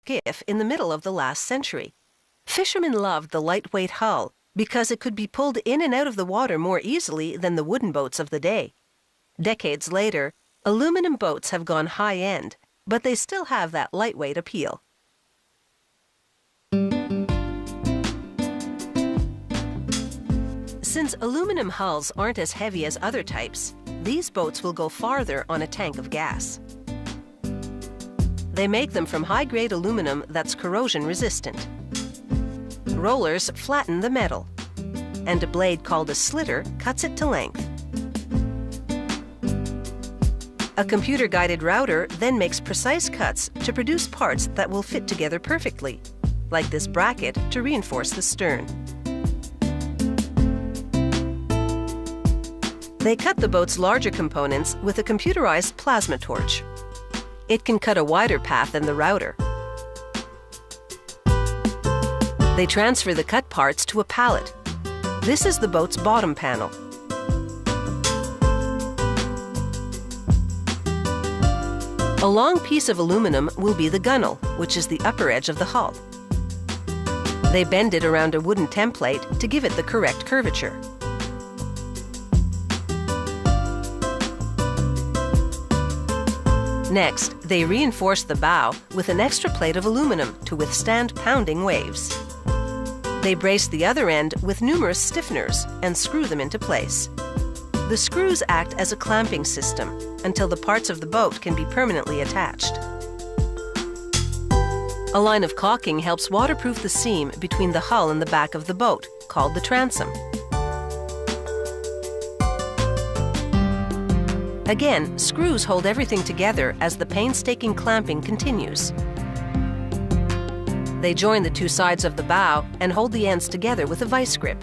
skiff in the middle of the last century. Fishermen loved the lightweight hull because it could be pulled in and out of the water more easily than the wooden boats of the day. Decades later, aluminum boats have gone high-end, but they still have that lightweight appeal. Since aluminum hulls aren't as heavy as other types, these boats will go farther on a tank of gas. They make them from high-grade aluminum that's corrosion-resistant. Rollers flatten the metal, and a blade called a slitter cuts it to length. A computer-guided router then makes precise cuts to produce parts that will fit together perfectly, like this bracket to reinforce the stern. They cut the boat's larger components with a computerized plasma torch. It can cut a wider path than the router. They transfer the cut parts to a pallet. This is the boat's bottom panel. A long piece of aluminum will be the gunnel, which is the upper edge of the hull. They bend it around a wooden template to give it the correct curvature. Next, they reinforce the bow with an extra plate of aluminum to withstand pounding waves. They brace the other end with numerous stiffeners and screw them into place. The screws act as a clamping system until the parts of the boat can be permanently attached. A line of caulking helps waterproof the seam between the hull and the back of the boat, called the transom. Again, screws hold everything together as the painstaking clamping continues. They join the two sides of the bow and hold the ends together with a vice grip.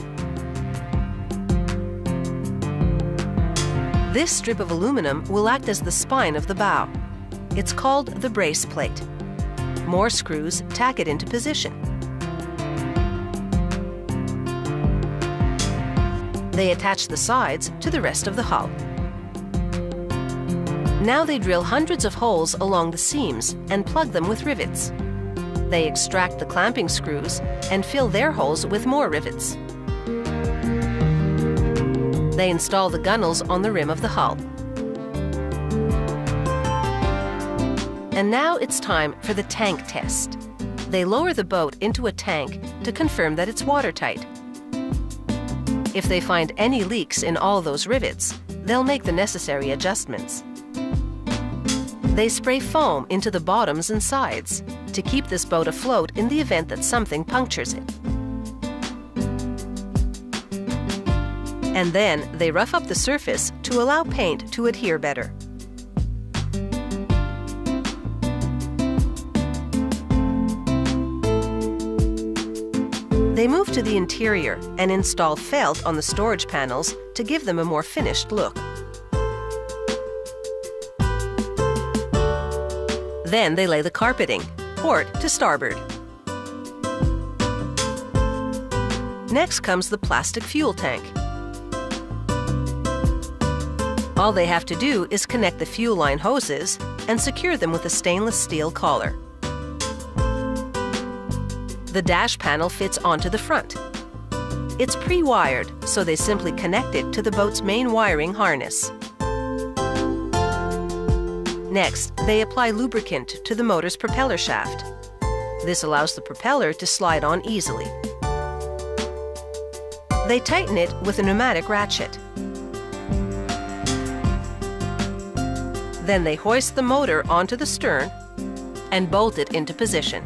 This strip of aluminum will act as the spine of the bow. It's called the brace plate. More screws tack it into position. They attach the sides to the rest of the hull. Now they drill hundreds of holes along the seams and plug them with rivets. They extract the clamping screws and fill their holes with more rivets. They install the gunnels on the rim of the hull. And now it's time for the tank test. They lower the boat into a tank to confirm that it's watertight. If they find any leaks in all those rivets, they'll make the necessary adjustments. They spray foam into the bottoms and sides to keep this boat afloat in the event that something punctures it. And then they rough up the surface to allow paint to adhere better. They move to the interior and install felt on the storage panels to give them a more finished look. Then they lay the carpeting, port to starboard. Next comes the plastic fuel tank. All they have to do is connect the fuel line hoses and secure them with a stainless steel collar. The dash panel fits onto the front. It's pre-wired, so they simply connect it to the boat's main wiring harness. Next, they apply lubricant to the motor's propeller shaft. This allows the propeller to slide on easily. They tighten it with a pneumatic ratchet. Then they hoist the motor onto the stern and bolt it into position.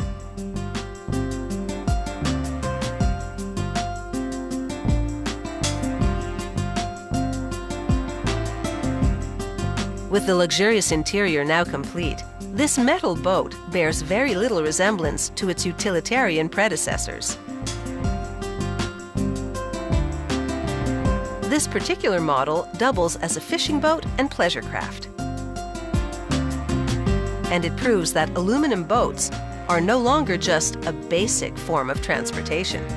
With the luxurious interior now complete, this metal boat bears very little resemblance to its utilitarian predecessors. This particular model doubles as a fishing boat and pleasure craft. And it proves that aluminum boats are no longer just a basic form of transportation.